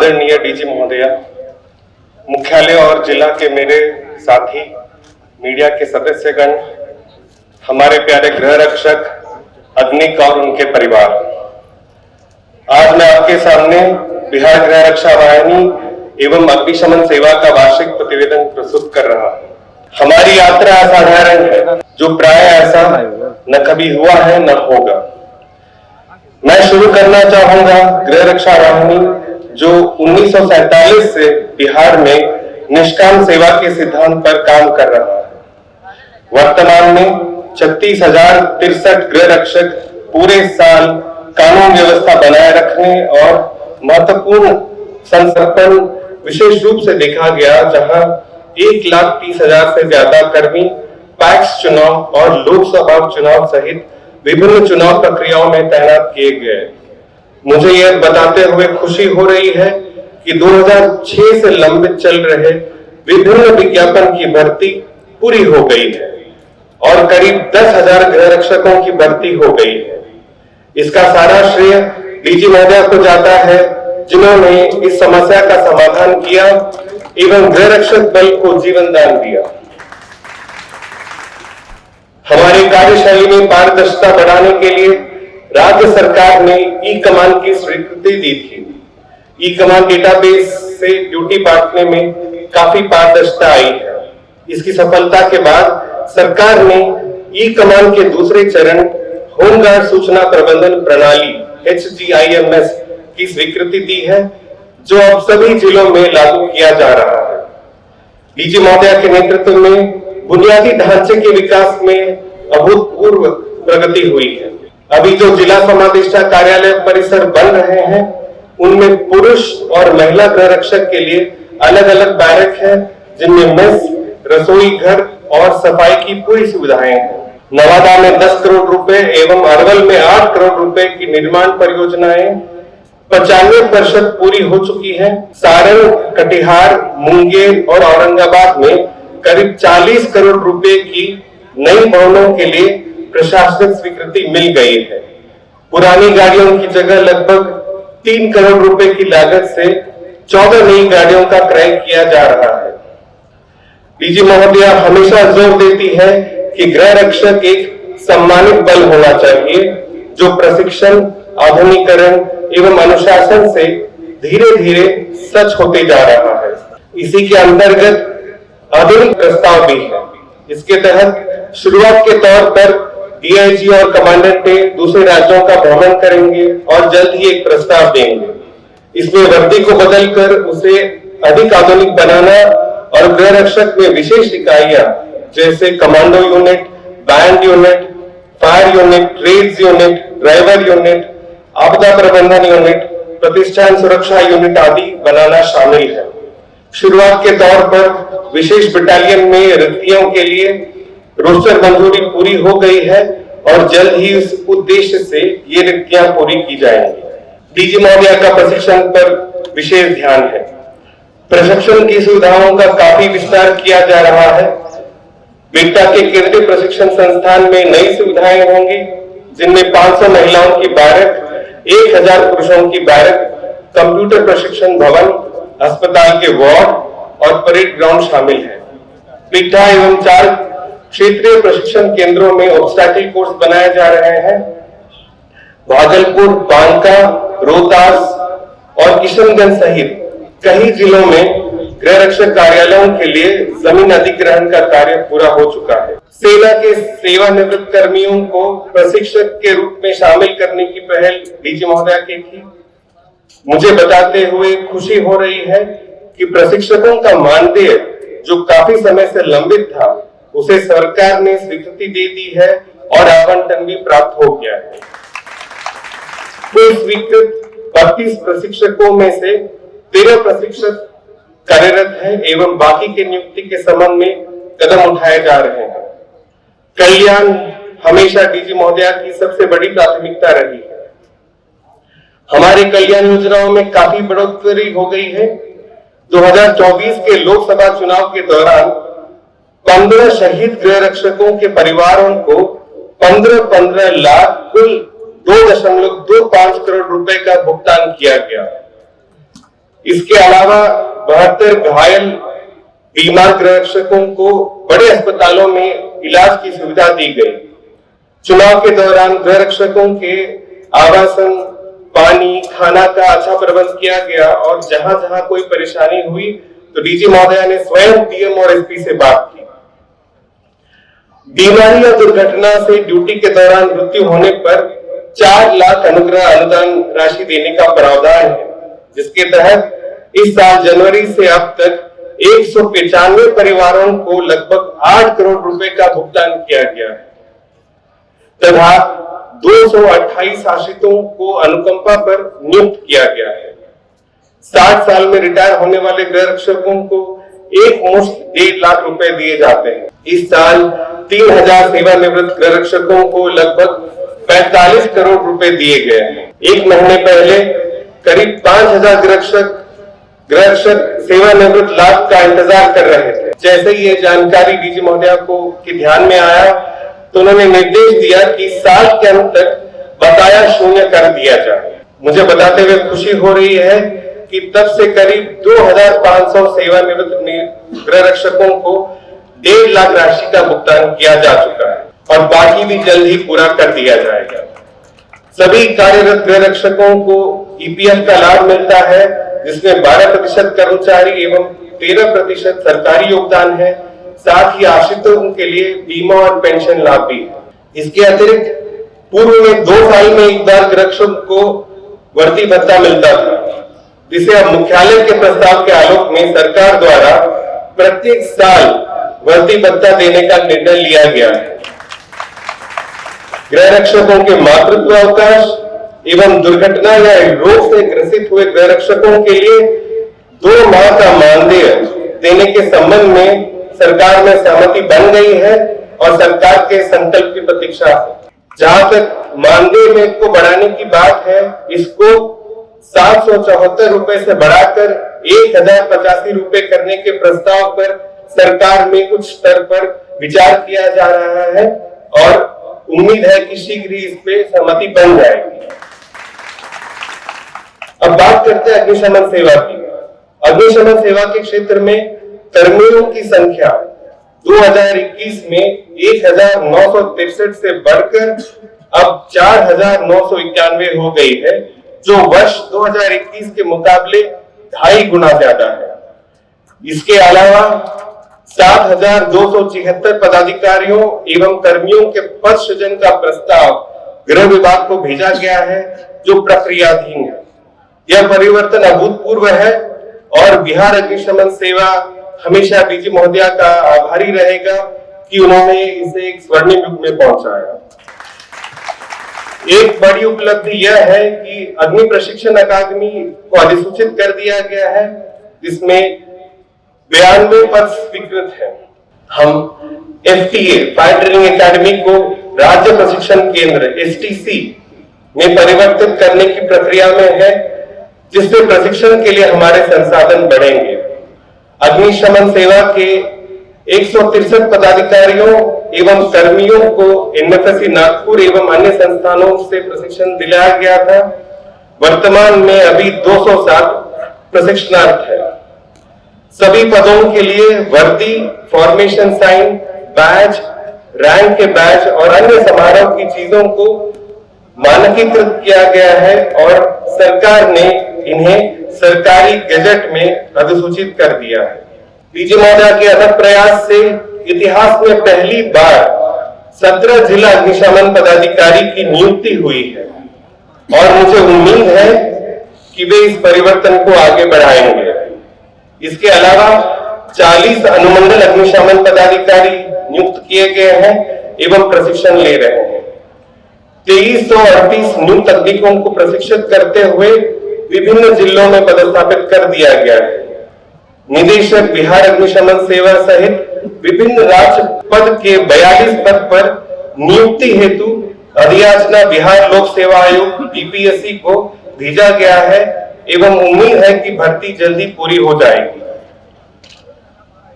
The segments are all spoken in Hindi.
आदरणीय डीजी महोदय, मुख्यालय और जिला के मेरे साथी, मीडिया के सदस्यगण, हमारे प्यारे गृह रक्षक अग्निक और उनके परिवार, आज मैं आपके सामने बिहार गृह रक्षा वाहिनी एवं अग्निशमन सेवा का वार्षिक प्रतिवेदन प्रस्तुत कर रहा हूं। हमारी यात्रा असाधारण है, जो प्राय ऐसा न कभी हुआ है न होगा। मैं शुरू करना चाहूंगा गृह रक्षा वाहिनी जो 1947 से बिहार में निष्काम सेवा के सिद्धांत पर काम कर रहा है। वर्तमान में 36,063 गृह रक्षक पूरे साल कानून व्यवस्था बनाए रखने और महत्वपूर्ण संसर्पण विशेष रूप से देखा गया, जहां 1,30,000 से ज्यादा कर्मी पैक्स चुनाव और लोकसभा चुनाव सहित विभिन्न चुनाव प्रक्रियाओं में तैनात किए गए। मुझे यह बताते हुए खुशी हो रही है कि 2006 से लंबित चल रहे विभिन्न विज्ञापन की भर्ती पूरी हो गई है और करीब 10,000 गृह रक्षकों की भर्ती हो गई है। इसका सारा श्रेय डीजी महोदय को जाता है, जिन्होंने इस समस्या का समाधान किया एवं गृह रक्षक बल को जीवन दान दिया। हमारी कार्यशैली में पारदर्शिता बढ़ाने के लिए राज्य सरकार ने ई कमान की स्वीकृति दी थी। ई कमान डेटाबेस से ड्यूटी बांटने में काफी पारदर्शिता आई है। इसकी सफलता के बाद सरकार ने ई कमान के दूसरे चरण होमगार्ड सूचना प्रबंधन प्रणाली HGIMS की स्वीकृति दी है, जो अब सभी जिलों में लागू किया जा रहा है। डीजी महोदय के नेतृत्व में बुनियादी ढांचे के विकास में अभूतपूर्व प्रगति हुई है। अभी जो जिला समादेष्टा कार्यालय परिसर बन रहे हैं, उनमें पुरुष और महिला गृह रक्षक के लिए अलग अलग बैरक है, जिनमें मेस, रसोई घर और सफाई की पूरी सुविधाएं हैं। नवादा में 10 करोड़ रुपए एवं अरवल में 8 करोड़ रुपए की निर्माण परियोजनाएं 95% पूरी हो चुकी है। सारण, कटिहार, मुंगेर और औरंगाबाद में करीब 40 करोड़ रुपए की नई भवनों के लिए प्रशासनिक स्वीकृति मिल गई है। पुरानी गाड़ियों की जगह लगभग 3 करोड़ रुपए की लागत से 14 नई गाड़ियों का क्रय किया जा रहा है। डीजी महोदय हमेशा जोर देती है कि गृह रक्षक एक सम्मानित बल होना चाहिए, जो प्रशिक्षण, आधुनिकीकरण एवं अनुशासन से धीरे धीरे सच होते जा रहा है। इसी के अंतर्गत आधुनिक प्रस्ताव भी है। इसके तहत शुरुआत के तौर पर DIG और कमांडेंट दूसरे राज्यों का भ्रमण करेंगे और जल्द ही एक प्रस्ताव देंगे। इसमें वर्दी को बदलकर उसे अधिक आधुनिक बनाना और गृह रक्षक में विशेष इकाइयां जैसे commando unit, band unit, fire unit, trades unit, driver unit, आपदा प्रबंधन यूनिट, प्रतिष्ठान सुरक्षा यूनिट आदि बनाना शामिल है। शुरुआत के तौर पर विशेष बटालियन में रिक्तियों के लिए रोस्टर मंजूरी पूरी हो गई है और जल्द ही इस उद्देश्य से ये रिक्तियां पूरी की जाएंगी। डीजी महोदय का प्रशिक्षण पर विशेष ध्यान है। प्रशिक्षण की सुविधाओं का काफी विस्तार किया जा रहा है। बिट्टा के केंद्रीय प्रशिक्षण संस्थान में नई सुविधाएं होंगी, जिनमें 500 महिलाओं की बैरक, 1000 पुरुषों की बैरक, कंप्यूटर प्रशिक्षण भवन, अस्पताल के वार्ड और परेड ग्राउंड शामिल है। बिट्टा एवं 4 क्षेत्रीय प्रशिक्षण केंद्रों में ऑब्स्टैकल कोर्स बनाए जा रहे हैं। भागलपुर, बांका, रोहतास और किशनगंज सहित कई जिलों में गृह रक्षक कार्यालयों के लिए जमीन अधिग्रहण का कार्य पूरा हो चुका है। सेना के सेवानिवृत्त कर्मियों को प्रशिक्षक के रूप में शामिल करने की पहल डीजी महोदय की थी। मुझे बताते हुए खुशी हो रही है कि प्रशिक्षकों का मानदेय, जो काफी समय से लंबित था, उसे सरकार ने स्वीकृति दे दी है और आवंटन भी प्राप्त हो गया है। कुल स्वीकृत 32 प्रशिक्षकों में से 13 प्रशिक्षक कार्यरत हैं एवं बाकी के नियुक्ति के संबंध में कदम उठाए जा रहे हैं। कल्याण हमेशा डीजी महोदय की सबसे बड़ी प्राथमिकता रही है। हमारे कल्याण योजनाओं में काफी बढ़ोतरी हो गई है। 2024 के लोकसभा चुनाव के दौरान 15 शहीद गृह रक्षकों के परिवारों को 15 लाख कुल 2.25 करोड़ रुपए का भुगतान किया गया। इसके अलावा 72 घायल बीमार गृहरक्षकों को बड़े अस्पतालों में इलाज की सुविधा दी गई। चुनाव के दौरान गृहरक्षकों के आवासन, पानी, खाना का अच्छा प्रबंध किया गया और जहां जहां कोई परेशानी हुई तो डीजी महोदया ने स्वयं डीएम और एसपी से बात की। बीमारी या दुर्घटना से ड्यूटी के दौरान मृत्यु होने पर 4 लाख अनुग्रह अनुदान राशि देने का प्रावधान है, जिसके तहत इस साल जनवरी से अब तक 195 परिवारों को लगभग 8 करोड़ रुपए का भुगतान किया गया है तथा 228 आश्रितों को अनुकंपा पर नियुक्त किया गया है। 60 साल में रिटायर होने वाले गृहरक्षकों को एक मुश्त 1.5 लाख रुपए दिए जाते हैं। इस साल 3000 सेवानिवृत्त गृहरक्षकों को लगभग 45 करोड़ रुपए दिए गए हैं। एक महीने पहले करीब 5000 गृहरक्षक सेवानिवृत्त लाभ का इंतजार कर रहे थे। जैसे ही ये जानकारी डीजी महोदया को के ध्यान में आया तो उन्होंने निर्देश दिया कि साल के अंत तक बकाया शून्य कर दिया जाए। मुझे बताते हुए खुशी हो रही है कि तब से करीब 2500 सेवानिवृत्त गृहरक्षकों को 1.5 लाख राशि का भुगतान किया जा चुका है और बाकी भी जल्द ही पूरा कर दिया जाएगा। सभी कार्यरत गृहरक्षकों को ईपीएफ का लाभ मिलता है, जिसमें 12% कर्मचारी एवं 13% सरकारी योगदान है। साथ ही आश्रितों के लिए बीमा और पेंशन लाभ भी है। इसके अतिरिक्त पूर्व में 2 साल में एक बार गृहरक्षक को वर्दी भत्ता मिलता था, जिसे अब मुख्यालय के प्रस्ताव के आलोक में सरकार द्वारा प्रत्येक साल वर्दी भत्ता देने का निर्णय लिया गया है। गृहरक्षकों के मातृत्व अवकाश एवं दुर्घटना या रोग से ग्रसित हुए गृहरक्षकों के लिए 2 माह का मानदेय देने के संबंध में सरकार में सहमति बन गई है और सरकार के संकल्प की प्रतीक्षा है। जहां तक मानदेय में को बढ़ाने की बात है, इसको 774 रुपए से बढ़ाकर 1085 रुपए करने के प्रस्ताव पर सरकार में उच्च स्तर पर विचार किया जा रहा है और उम्मीद है कि शीघ्र ही इस पे सहमति बन जाएगी। अब बात करते हैं अग्निशमन सेवा की। अग्निशमन सेवा के क्षेत्र में कर्मियों की संख्या 2021 में 1963 से बढ़कर अब 4991 हो गई है, जो वर्ष 2021 के मुकाबले 2.5 गुना ज्यादा है। इसके अलावा 7276 पदाधिकारियों एवं कर्मियों के पद सृजन का प्रस्ताव गृह विभाग को भेजा गया है, जो प्रक्रियाधीन है। यह परिवर्तन अभूतपूर्व है और बिहार अग्निशमन सेवा हमेशा डीजी महोदया का आभारी रहेगा कि उन्होंने इसे एक स्वर्णिम युग में पहुंचाया। एक बड़ी उपलब्धि यह है कि अग्नि प्रशिक्षण अकादमी को अधिसूचित कर दिया गया है, जिसमें 92 पद स्वीकृत है। हम एफटीए फायर ट्रेनिंग एकेडमी को राज्य प्रशिक्षण केंद्र एसटीसी में परिवर्तित करने की प्रक्रिया में है, जिससे प्रशिक्षण के लिए हमारे संसाधन बढ़ेंगे। अग्निशमन सेवा के 163 पदाधिकारियों एवं कर्मियों को एनएफएससी नागपुर एवं अन्य संस्थानों से प्रशिक्षण दिलाया गया था। वर्तमान में अभी 207 प्रशिक्षणार्थ है। सभी पदों के लिए वर्दी, फॉर्मेशन साइन, बैज, रैंक के बैज और अन्य समारोह की चीजों को मानकीकृत किया गया है और सरकार ने इन्हें सरकारी गजट में अधिसूचित कर दिया है। डीजी महोदया के अथक प्रयास से इतिहास में पहली बार 17 जिला अग्निशमन पदाधिकारी की नियुक्ति हुई है और मुझे उम्मीद है कि वे इस परिवर्तन को आगे बढ़ाएंगे। इसके अलावा 40 अनुमंडल अग्निशमन पदाधिकारी नियुक्त किए गए हैं एवं प्रशिक्षण ले रहे हैं। 2338 नियुक्त अग्निकों को प्रशिक्षित करते हुए विभिन्न जिलों में पदस्थापित कर दिया गया है। निदेशक बिहार अग्निशमन सेवा सहित विभिन्न राज्य पद के 42 पद पर नियुक्ति हेतु अधियाचना बिहार लोक सेवा आयोग बीपीएससी को भेजा गया है एवं उम्मीद है कि भर्ती जल्दी पूरी हो जाएगी।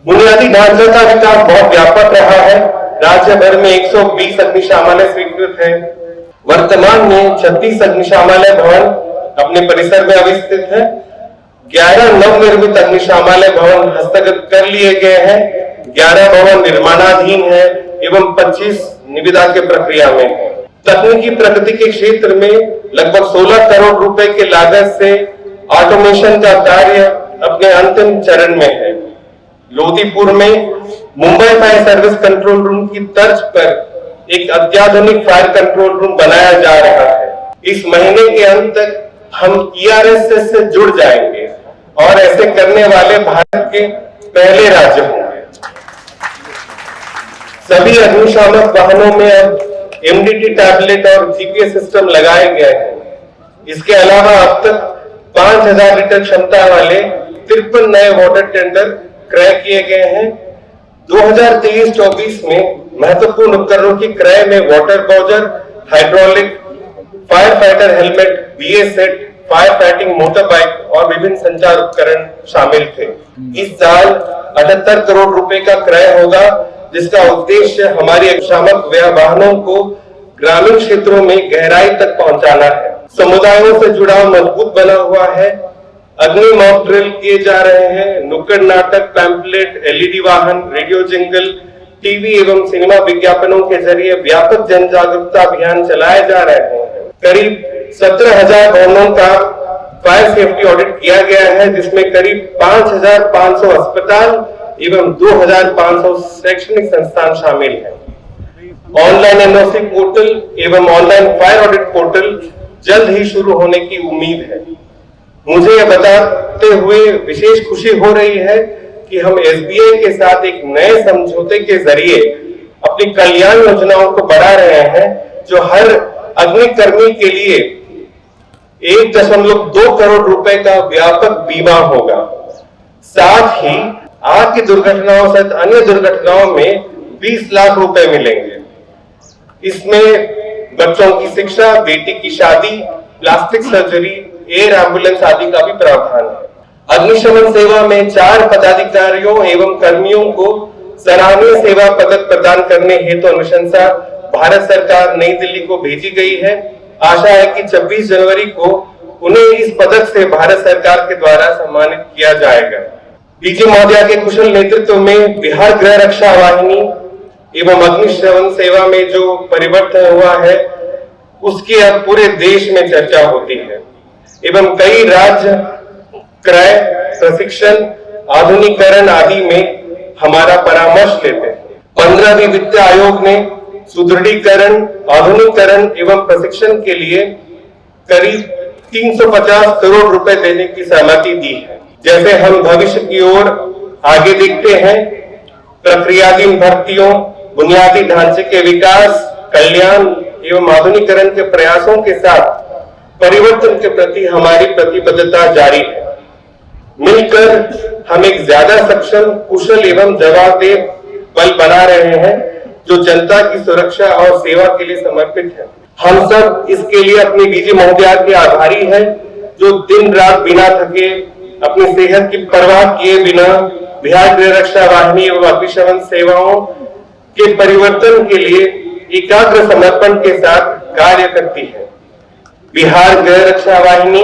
बुनियादी ढांचे का विकास बहुत व्यापक रहा है। राज्य भर में 120 अग्निशामलय स्वीकृत है। वर्तमान में 36 अग्निशामलय भवन अपने परिसर में अवस्थित है 11 नवनिर्मित अग्निशामक भवन हस्तगत कर लिए गए हैं, 11 भवन निर्माणाधीन है एवं 25 निविदा के प्रक्रिया में है। तकनीकी प्रगति के क्षेत्र में लगभग 16 करोड़ रुपए के लागत से ऑटोमेशन का कार्य अपने अंतिम चरण में है। लोदीपुर में Mumbai fire service control room की तर्ज पर एक अत्याधुनिक फायर कंट्रोल रूम बनाया जा रहा है। इस महीने के अंत तक हम ERSS से जुड़ जाएंगे और ऐसे करने वाले भारत के पहले राज्य होंगे। सभी अग्निशामक वाहनों में अब MDT टैबलेट और GPS सिस्टम लगाए गए हैं। इसके अलावा अब तक 5000 लीटर क्षमता वाले 53 नए वाटर टेंडर क्रय किए गए हैं। 2023-24 में महत्वपूर्ण उपकरणों की क्रय में water bowser, hydraulic, fire fighter helmet, BA set, fire fighting motor bike और विभिन्न संचार उपकरण शामिल थे। इस साल 78 करोड़ रुपए का क्रय होगा, जिसका उद्देश्य हमारी अग्निशामक वाहनों को ग्रामीण क्षेत्रों में गहराई तक पहुंचाना है। समुदायों से जुड़ाव मजबूत बना हुआ है। अग्नि मॉक ड्रिल किए जा रहे हैं। नुक्कड़ नाटक, पैम्पलेट, LED वाहन, रेडियो जिंगल, टीवी एवं सिनेमा विज्ञापनों के जरिए व्यापक जन जागरूकता अभियान चलाए जा रहे हैं। करीब 17,000 भवनों का फायर सेफ्टी ऑडिट किया गया है, जिसमें करीब 5,500 अस्पताल एवं 2,500 शैक्षणिक संस्थान शामिल हैं। ऑनलाइन NOC पोर्टल एवं ऑनलाइन फायर ऑडिट पोर्टल जल्द ही शुरू होने की उम्मीद है। मुझे यह बताते हुए विशेष खुशी हो रही है कि हम SBI के साथ एक नए समझौते के जरिए अपनी कल्याण योजनाओं को बढ़ा रहे हैं, जो हर अग्निकर्मी के लिए 1.2 करोड़ रुपए का व्यापक बीमा होगा। साथ ही आग की दुर्घटनाओं सहित अन्य दुर्घटनाओं में 20 लाख रुपए मिलेंगे। इसमें बच्चों की शिक्षा, बेटी की शादी, प्लास्टिक सर्जरी, एयर एम्बुलेंस आदि का भी प्रावधान है। अग्निशमन सेवा में 4 पदाधिकारियों एवं कर्मियों को सराहनीय सेवा पदक प्रदान करने हेतु अनुशंसा भारत सरकार नई दिल्ली को भेजी गई है। आशा है कि 26 जनवरी को उन्हें इस पदक से भारत सरकार के द्वारा सम्मानित किया जाएगा। डीजी महोदया के कुशल नेतृत्व में बिहार गृह रक्षा वाहिनी एवं अग्निशमन सेवा में जो परिवर्तन हुआ है, उसकी अब पूरे देश में चर्चा होती है एवं कई राज्य क्रय, प्रशिक्षण, आधुनिकीकरण आदि में हमारा परामर्श लेते हैं। 15वीं वित्त आयोग ने सुदृढ़ीकरण, आधुनिकीकरण एवं प्रशिक्षण के लिए करीब 350 करोड़ रुपए देने की सहमति दी है। जैसे हम भविष्य की ओर आगे देखते हैं, प्रक्रियाधीन भर्तियों, बुनियादी ढांचे के विकास, कल्याण एवं आधुनिकीकरण के प्रयासों के साथ परिवर्तन के प्रति हमारी प्रतिबद्धता जारी है। मिलकर हम एक ज्यादा सक्षम, कुशल एवं जवाबदेह बल बना रहे हैं, जो जनता की सुरक्षा और सेवा के लिए समर्पित है। हम सब इसके लिए अपनी डीजी महोदया के आभारी हैं, जो दिन रात बिना थके, अपनी सेहत की परवाह किए बिना बिहार गृह रक्षा वाहिनी एवं अग्निशमन सेवाओं के परिवर्तन के लिए एकाग्र समर्पण के साथ कार्य करती है। बिहार गृह रक्षा वाहिनी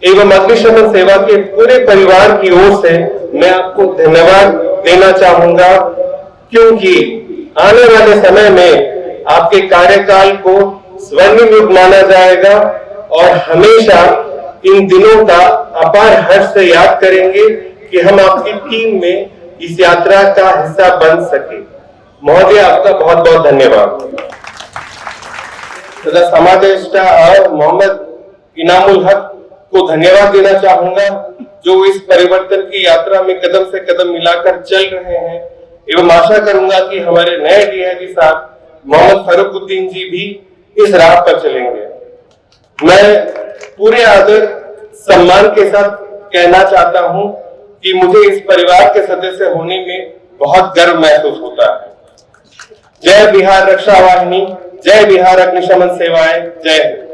एवं अग्निशमन सेवा के पूरे परिवार की ओर से मैं आपको धन्यवाद देना चाहूंगा, क्योंकि आने वाले समय में आपके कार्यकाल को स्वर्णिम युग माना जाएगा और हमेशा इन दिनों का अपार हर्ष से याद करेंगे कि हम आपकी टीम में इस यात्रा का हिस्सा बन सके। महोदय, आपका बहुत बहुत धन्यवाद। तथा समादेष्टा मोहम्मद इनामुल हक को धन्यवाद देना चाहूंगा, जो इस परिवर्तन की यात्रा में कदम से कदम मिलाकर चल रहे हैं, एवं आशा करूंगा कि हमारे नए डीआईजी साहब मोहम्मद फरूकुद्दीन जी भी इस राह पर चलेंगे। मैं पूरे आदर सम्मान के साथ कहना चाहता हूं कि मुझे इस परिवार के सदस्य होने में बहुत गर्व महसूस होता है। जय बिहार रक्षा वाहिनी, जय बिहार अग्निशमन सेवाएं, जय हिंद।